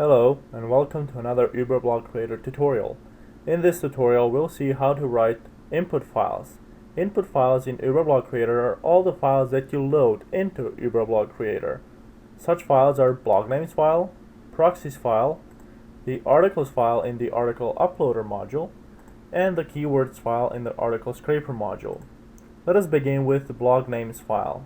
Hello and welcome to another UberblogCreator tutorial. In this tutorial we'll see how to write input files. Input files in UberblogCreator are all the files that you load into UberblogCreator. Such files are blog names file, proxies file, the articles file in the article uploader module, and the keywords file in the article scraper module. Let us begin with the blog names file.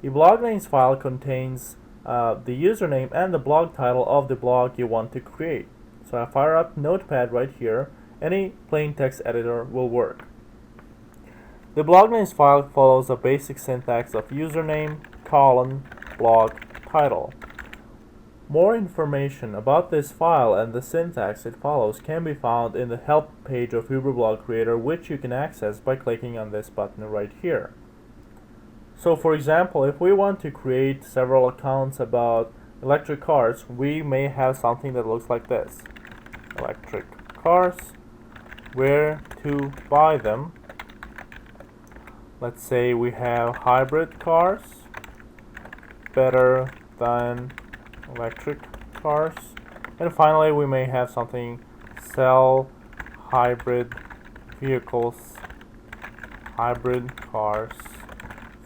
The blog names file contains the username and the blog title of the blog you want to create. So I fire up Notepad right here. Any plain text editor will work. The blog names file follows a basic syntax of username, blog, title. More information about this file and the syntax it follows can be found in the help page of UberblogCreator, which you can access by clicking on this button right here. So for example, if we want to create several accounts about electric cars, we may have something that looks like this. Electric cars, where to buy them. Let's say we have hybrid cars, better than electric cars. And finally we may have something, sell hybrid vehicles, hybrid cars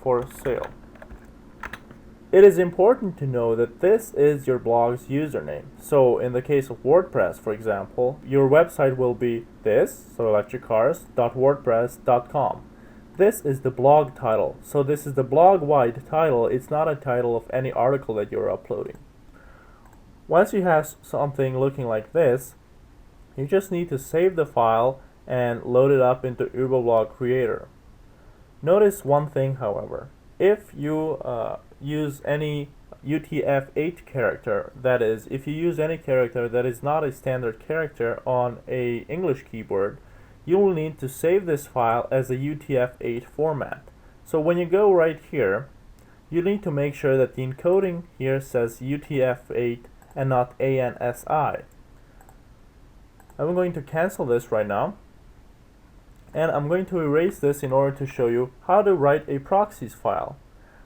for sale. It is important to know that this is your blog's username. So in the case of WordPress, for example, your website will be this, so electriccars.wordpress.com. This is the blog title. So this is the blog-wide title. It's not a title of any article that you're uploading. Once you have something looking like this, you just need to save the file and load it up into UberblogCreator. Notice one thing, however. If you use any UTF-8 character, that is, if you use any character that is not a standard character on a English keyboard, you will need to save this file as a UTF-8 format. So when you go right here, you need to make sure that the encoding here says UTF-8 and not ANSI. I'm going to cancel this right now. And I'm going to erase this in order to show you how to write a proxies file.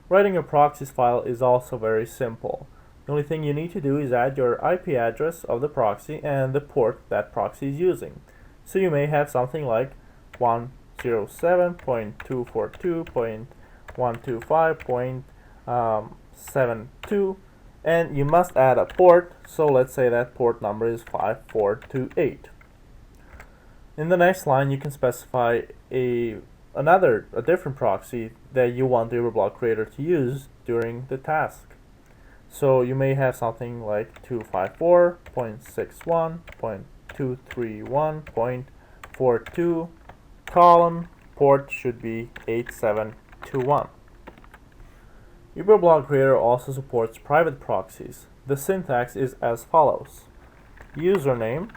Writing a proxies file is also very simple. The only thing you need to do is add your IP address of the proxy and the port that proxy is using. So you may have something like 107.242.125.72, and you must add a port, so let's say that port number is 5428. In the next line, you can specify a different proxy that you want the UberblogCreator to use during the task. So you may have something like 254.61.231.42, port should be 8721. UberblogCreator also supports private proxies. The syntax is as follows: username,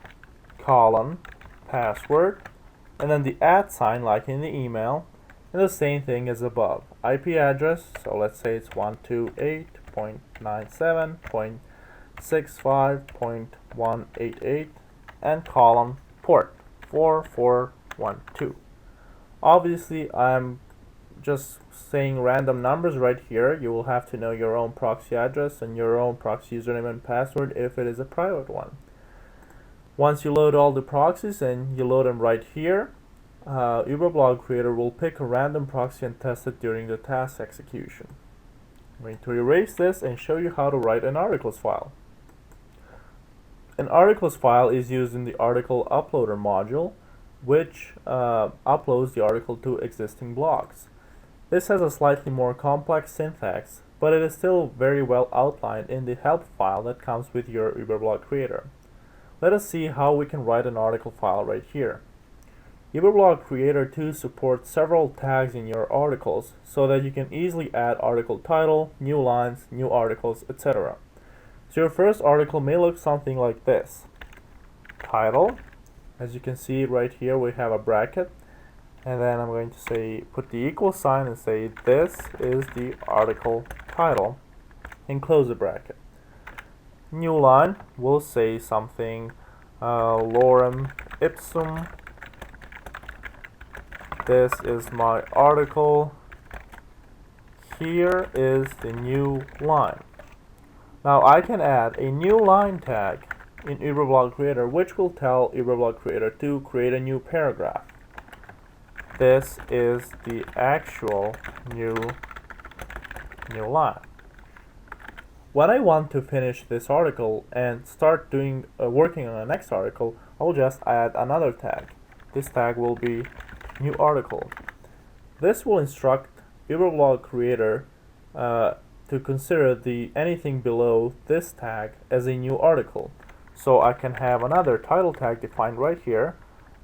password, and then the @ sign like in the email, and the same thing as above. IP address, so let's say it's 128.97.65.188, and port 4412. Obviously I'm just saying random numbers right here. You will have to know your own proxy address and your own proxy username and password if it is a private one. Once you load all the proxies and you load them right here, UberblogCreator will pick a random proxy and test it during the task execution. I'm going to erase this and show you how to write an articles file. An articles file is used in the article uploader module, which uploads the article to existing blogs. This has a slightly more complex syntax, but it is still very well outlined in the help file that comes with your UberblogCreator. Let us see how we can write an article file right here. UberblogCreator 2 supports several tags in your articles so that you can easily add article title, new lines, new articles, etc. So your first article may look something like this. Title, as you can see right here we have a bracket, and then I'm going to say put the equal sign and say this is the article title and close the bracket. New line will say something lorem ipsum, this is my article, here is the new line. Now I can add a new line tag in UberblogCreator, which will tell UberblogCreator to create a new paragraph. This is the actual new line. When I want to finish this article and start working on the next article, I will just add another tag. This tag will be new article. This will instruct UberblogCreator to consider anything below this tag as a new article. So I can have another title tag defined right here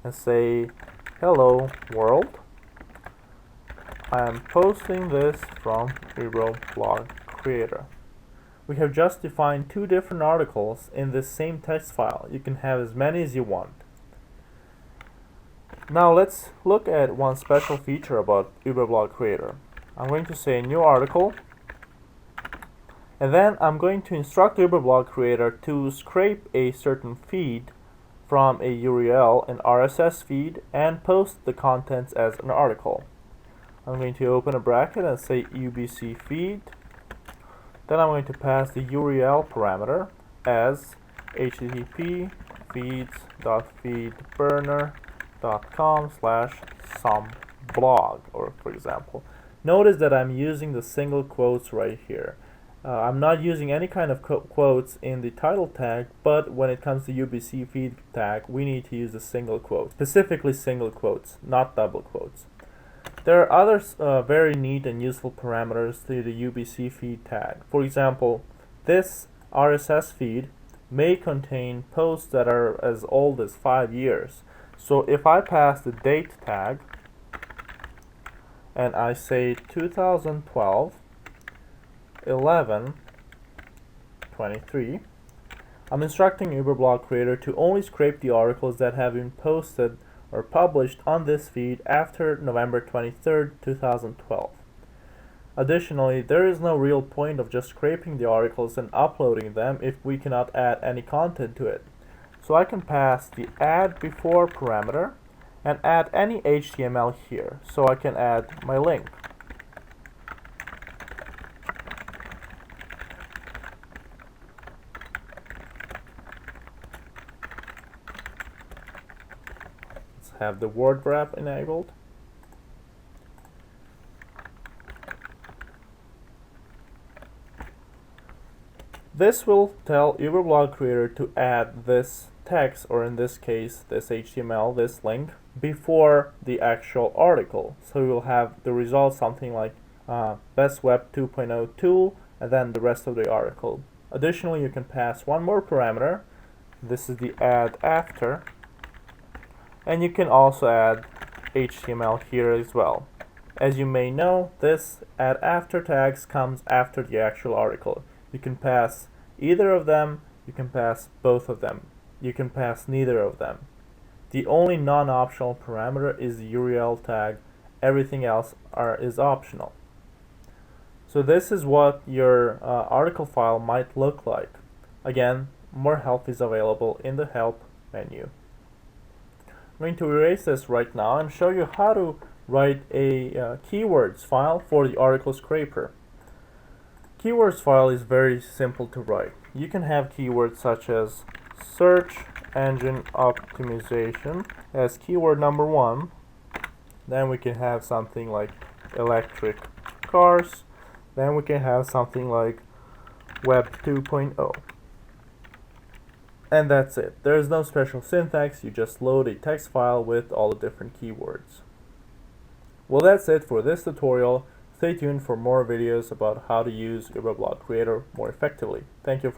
and say, hello world, I am posting this from UberblogCreator. We have just defined two different articles in this same text file. You can have as many as you want. Now let's look at one special feature about UberblogCreator. I'm going to say new article, and then I'm going to instruct UberblogCreator to scrape a certain feed from a URL, an RSS feed, and post the contents as an article. I'm going to open a bracket and say UBC feed. Then I'm going to pass the URL parameter as http feeds.feedburner.com/someblog, or for example. Notice that I'm using the single quotes right here. I'm not using any kind of quotes in the title tag, but when it comes to UBC feed tag, we need to use the single quote, specifically single quotes, not double quotes. There are other very neat and useful parameters to the UBC feed tag. For example, this RSS feed may contain posts that are as old as 5 years. So if I pass the date tag and I say 2012 11/23, I'm instructing UberblogCreator to only scrape the articles that have been posted or published on this feed after November 23rd, 2012. Additionally, there is no real point of just scraping the articles and uploading them if we cannot add any content to it. So I can pass the add before parameter and add any HTML here. So I can add my link. Have the word wrap enabled. This will tell UberblogCreator to add this text, or in this case this HTML, this link, before the actual article. So you'll have the result something like Best Web 2.0 tool, and then the rest of the article. Additionally, you can pass one more parameter. This is the add after. And you can also add HTML here as well. As you may know, this add after tags comes after the actual article. You can pass either of them, you can pass both of them, you can pass neither of them. The only non-optional parameter is the URL tag. Everything else is optional. So this is what your article file might look like. Again, more help is available in the help menu. I'm going to erase this right now and show you how to write a keywords file for the article scraper. Keywords file is very simple to write. You can have keywords such as search engine optimization as keyword number 1. Then we can have something like electric cars. Then we can have something like web 2.0. And that's it. There is no special syntax. You just load a text file with all the different keywords. Well, that's it for this tutorial. Stay tuned for more videos about how to use UberblogCreator more effectively. Thank you.